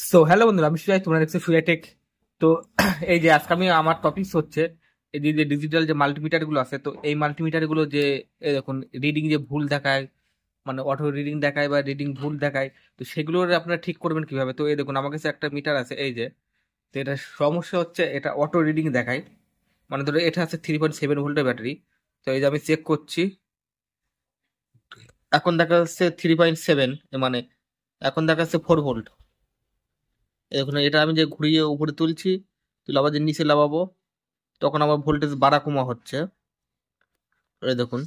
So hello বন্ধুরা, আমি সুজয়, তোমরা দেখছো সুজয় টেক। তো এই যে আজকে আমি আমার টপিক হচ্ছে এই যে ডিজিটাল যে মাল্টিমিটার গুলো আছে, তো এই মাল্টিমিটার গুলো যে এই দেখুন রিডিং যে ভুল দেখায়, মানে অটো রিডিং দেখায় বা রিডিং ভুল দেখায়, তো সেগুলো আপনারা ঠিক করবেন কিভাবে? তো এই দেখুন আমার কাছে একটা মিটার আছে এই যে, তো এটা সমস্যা হচ্ছে এটা অটো রিডিং দেখায়, মানে ধরো এটা আছে 3.7 ভোল্টের ব্যাটারি। তো এই যে আমি চেক করছি, এখন দেখা যাচ্ছে 3.7, মানে এখন দেখা যাচ্ছে 4 ভোল্ট। এখন এটা আমি যে ঘুরিয়ে উপরে তুলছি, তুলে আবার যে নিচে লাগাবো, তখন আবার ভোল্টেজ বাড়া কমা হচ্ছে। এই দেখুন,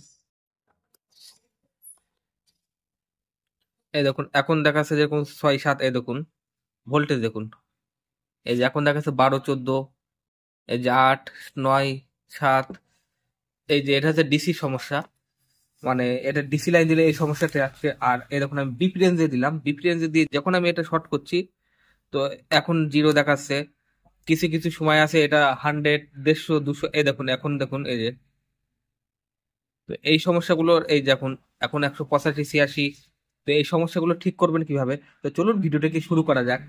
এই দেখুন এখন দেখাচ্ছে যেরকম 6 7, এই দেখুন ভোল্টেজ দেখুন, এই যে এখন দেখাচ্ছে 12 14, এই যে 8 9 7। এই যে এটা হচ্ছে ডিসি সমস্যা, মানে এটা ডিসি লাইন দিলে এই সমস্যাটা আসছে। আর এই দেখুন আমি বিপি রেঞ্জে দিলাম, বিপি রেঞ্জে দিয়ে যখন আমি এটা শর্ট করছি, তো এখন জিরো দেখাচ্ছে। কিছু কিছু সময় আছে এটা 100 150 200, এই দেখুন এখন দেখুন এই যে, তো এই সমস্যাগুলো এই যে এখন এখন 185 86। তো এই সমস্যাগুলো ঠিক করবেন কিভাবে? তো চলুন ভিডিওটাকে শুরু করা যাক।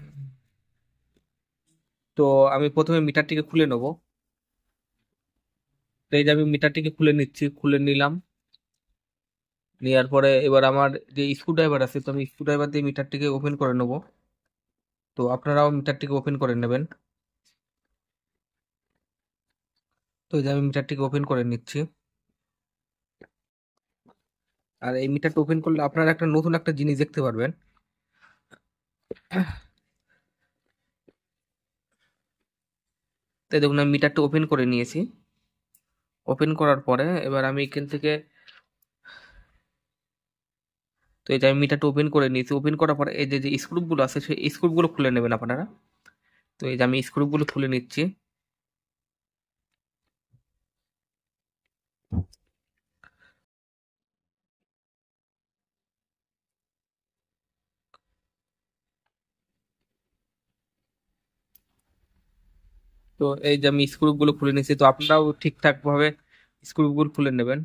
তো আমি প্রথমে মিটারটিকে খুলে নেব। তো এই যে আমি মিটারটিকে খুলে নিচ্ছি, খুলে নিলাম। নেওয়ার পরে এবার আমার যে স্ক্রু ড্রাইভার আছে, তো আমি স্ক্রু ড্রাইভার দিয়ে মিটারটিকে ওপেন করে নেব। তো আপনারাও মিটারটিকে ওপেন করে নেবেন। তো এই যে আমি মিটারটিকে ওপেন করে নিচ্ছি। আর এই মিটারটা ওপেন করলে আপনারা একটা নতুন একটা জিনিস দেখতে পারবেন। তো এই দেখুন আমি মিটারটা ওপেন করে নিয়েছি। ওপেন করার পরে এবার আমি এখান থেকে, তো এই যে আমি মিটারটা ওপেন করে নিয়েছি। ওপেন করার পরে এই যে যে স্ক্রুপগুলো আছে, সেই স্ক্রুপগুলো খুলে নেবেন আপনারা। তো এই যে আমি স্ক্রুপগুলো খুলে নিচ্ছি। তো এই যে আমি স্ক্রুপগুলো খুলে নিচ্ছি, তো আপনারাও ঠিকঠাক ভাবে স্ক্রুপগুলো খুলে নেবেন।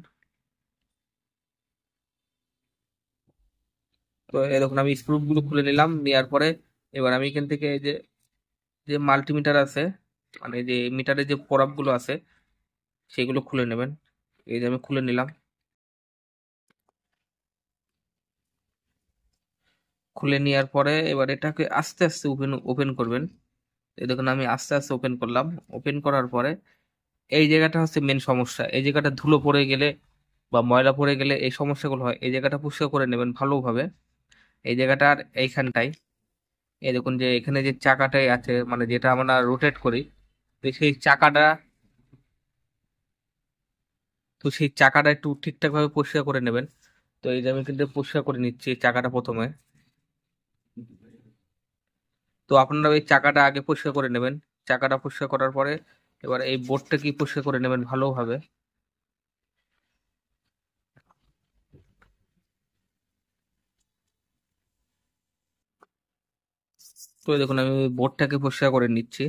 তো এরকম আমি স্ক্রুপগুলো খুলে নিলাম। নেওয়ার পরে এবার আমি এখান থেকে এই যে যে মাল্টিমিটার আছে, মানে যে মিটারের যে পরাবগুলো আছে সেগুলো খুলে নেবেন। এই যে আমি খুলে নিলাম। খুলে নেওয়ার পরে এবার এটাকে আস্তে আস্তে ওপেন ওপেন করবেন। এই দেখুন আমি আস্তে আস্তে ওপেন করলাম। ওপেন করার পরে এই জায়গাটা হচ্ছে মেন সমস্যা। এই জায়গাটা ধুলো পড়ে গেলে বা ময়লা পড়ে গেলে এই সমস্যাগুলো হয়। এই জায়গাটা পরিষ্কার করে নেবেন ভালোভাবে, এই জায়গাটার এইখানটাই। এই দেখুন যে এখানে যে চাকাটাই আছে, মানে যেটা আমরা রোটেট করি, তো সেই চাকাটা, তো সেই চাকাটা একটু ঠিকঠাক ভাবে পরিষ্কার করে নেবেন। তো এই যে আমি কিন্তু পরিষ্কার করে নিচ্ছি এই চাকাটা প্রথমে। তো আপনারা এই চাকাটা আগে পরিষ্কার করে নেবেন। চাকাটা পরিষ্কার করার পরে এবার এই বোর্ডটা কি পরিষ্কার করে নেবেন ভালোভাবে। তো এই দেখুন আমি বোর্ডটাকে পরিষ্কার করে নিচ্ছি।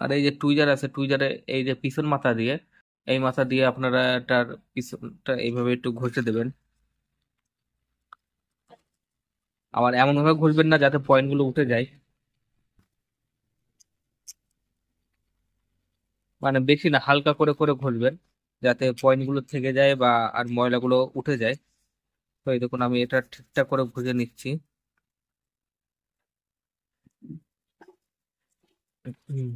আর এই যে টুইজার আছে, টুইজারে এই যে পিছন মাথা দিয়ে, এই মাথা দিয়ে আপনারা এটার পিছনটা এইভাবে একটু ঘষে দেবেন। আবার এমন ভাবে ঘষবেন না যাতে পয়েন্ট গুলো উঠে যায়, মানে বেশি না, হালকা করে করে ঘষবেন যাতে পয়েন্ট গুলো থেকে যায় বা আর ময়লাগুলো উঠে যায়। তো এই দেখুন আমি এটা ঠিকঠাক করে ঘষে নিচ্ছি। হুম।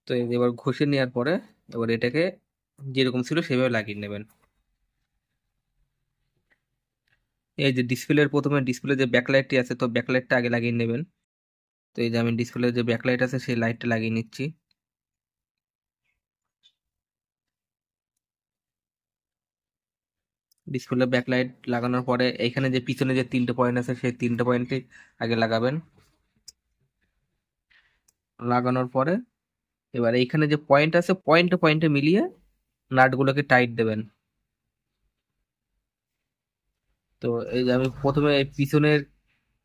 তো এই যে এবার ঘষে নেওয়ার পরে এবার এটাকে যেরকম ছিল সেভাবে লাগিয়ে নেবেন। এই যে ডিসপ্লের প্রথমে ডিসপ্লে যে ব্যাকলাইটটি আছে, তো ব্যাকলাইটটা আগে লাগিয়ে নেবেন। তো এই যে আমি ডিসপ্লে যে ব্যাকলাইট আছে সেই লাইটটা লাগিয়ে নিচ্ছি। ডিসপ্লে ব্যাকলাইট লাগানোর পরে এইখানে যে পিছনে যে 3টে পয়েন্ট আছে সেই 3টে পয়েন্টে আগে লাগাবেন। লাগানোর পরে এবার এইখানে যে পয়েন্ট আছে, পয়েন্টে পয়েন্টে মিলিয়ে নাটগুলোকে টাইট দেবেন। তো এই যে আমি প্রথমে এই পিছনের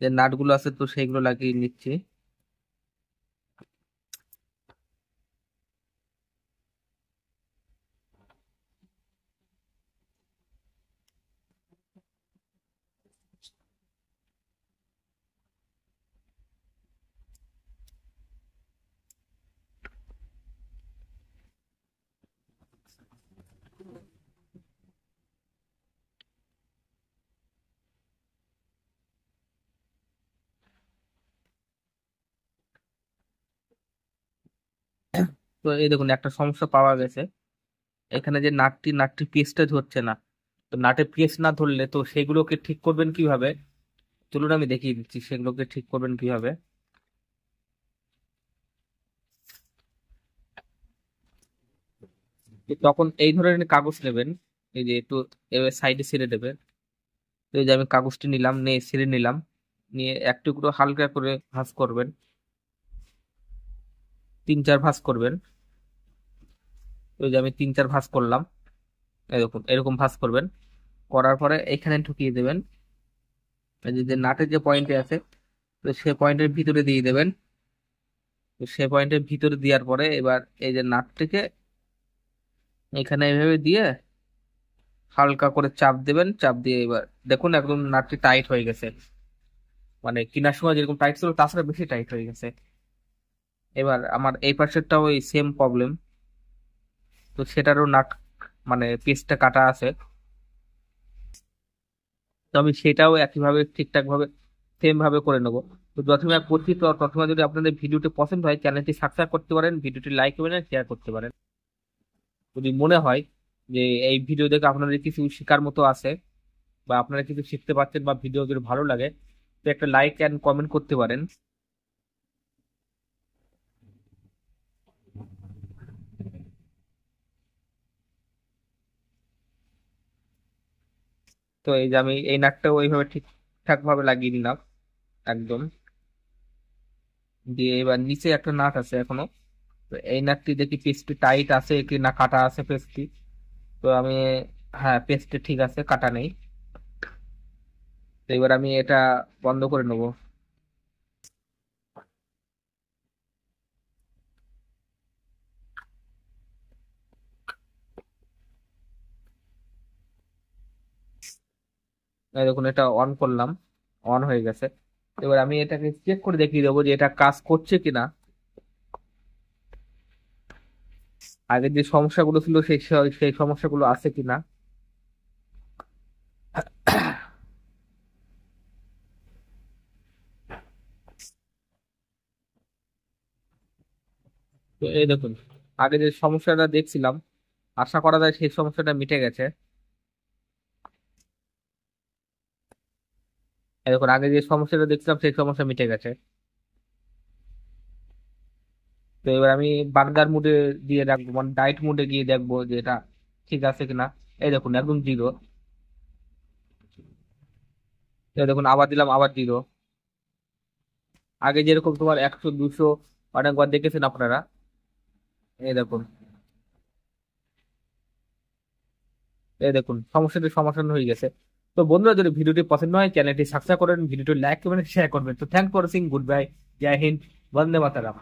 যে নাটগুলো আছে তো সেইগুলো লাগিয়ে নিচ্ছি। তো এই দেখুন একটা সমস্যা পাওয়া গেছে, এখানে যে নাটটি পেস্টটা ধরছে না। তো নাটে পেস্ট না ধরলে তো সেগুলোকে ঠিক করবেন কিভাবে, চলুন আমি দেখিয়ে দিচ্ছি সেগুলোকে ঠিক করবেন কিভাবে। তো তখন এই ধরনের কাগজ নেবেন, এই যে একটু এবার সাইডে ছেড়ে দেবেন। তো এই যে আমি কাগজটি নিলাম, নিয়ে ছেড়ে নিলাম, নিয়ে এক টুকরো হালকা করে ভাঁজ করবেন, 3-4 ভাঁজ করবেন। তো এই যে আমি 3-4 ভাঁজ করলাম, এরকম এরকম ভাঁজ করবেন। করার পরে এখানে ঢুকিয়ে দেবেন, এই যে নাটের যে পয়েন্টে আছে, তো সে পয়েন্টের ভিতরে দিয়ে দেবেন। তো সে পয়েন্টের ভিতরে দেওয়ার পরে এবার এই যে নাটটিকে এখানে এইভাবে দিয়ে হালকা করে চাপ দেবেন, চাপ দিয়ে এবার দেখুন একদম নাটটি টাইট হয়ে গেছে, মানে কেনার সময় যেরকম টাইট ছিল তাছাড়া বেশি টাইট হয়ে গেছে। এবার আমার এই পাশেরটাও ওই সেম প্রবলেম, তো সেটারও নাট মানে পিসটা কাটা আছে। তো আমি সেটাও একইভাবে ঠিকঠাক ভাবে সেম ভাবে করে নেবো। তো প্রথমে করছি, তো প্রথমে যদি আপনাদের ভিডিওটি পছন্দ হয় চ্যানেলটি সাবস্ক্রাইব করতে পারেন, ভিডিওটি লাইক করবেন, শেয়ার করতে পারেন। যদি মনে হয় যে এই ভিডিও দেখে আপনাদের কিছু শেখার মতো আছে বা আপনারা কিছু শিখতে পারছেন বা ভিডিও যদি ভালো লাগে, তো একটা লাইক এন্ড কমেন্ট করতে পারেন। তো এই যে আমি এই নাটটাও ওইভাবে ঠিকঠাক ভাবে লাগিয়ে নিলাম একদম। দিয়ে এবার নিচে একটা নাট আছে এখনো, তো এই নাটটি দেখি পেস্টটি টাইট আছে কি না কাটা আছে পেস্টটি। তো আমি, হ্যাঁ পেস্টটি ঠিক আছে, কাটা নেই। তো এবার আমি এটা বন্ধ করে নেবো। এই দেখুন এটা অন করলাম, অন হয়ে গেছে। এবার আমি এটাকে চেক করে দেখিয়ে দেবো যে এটা কাজ করছে কিনা, আগে যে সমস্যাগুলো ছিল সেই সমস্যাগুলো আছে কিনা। তো এই দেখুন আগে যে সমস্যাটা দেখছিলাম, আশা করা যায় সেই সমস্যাটা মিটে গেছে। এই দেখুন আগে যে সমস্যাটা দেখছিলাম সেই সমস্যা মিটে গেছে। তো এবার আমি বার্গার মুডে দিয়ে রাখবো, মানে ডাইট মুডে গিয়ে দেখবো যে এটা ঠিক আছে কিনা। এই দেখুন একদম জিরো। এই দেখুন আবার দিলাম, আবার জিরো। আগে যেরকম তোমার 100 200 অনেকবার দেখেছেন আপনারা, এই দেখুন, এই দেখুন সমস্যাটি সমাধান হয়ে গেছে। তো বন্ধুরা যদি ভিডিওটি পছন্দ হয় চ্যানেলটি সাবস্ক্রাইব করেন, ভিডিওটি লাইক করবেন, শেয়ার করবেন। তো thank for watching, good bye, Jai Hind, Vande Mataram.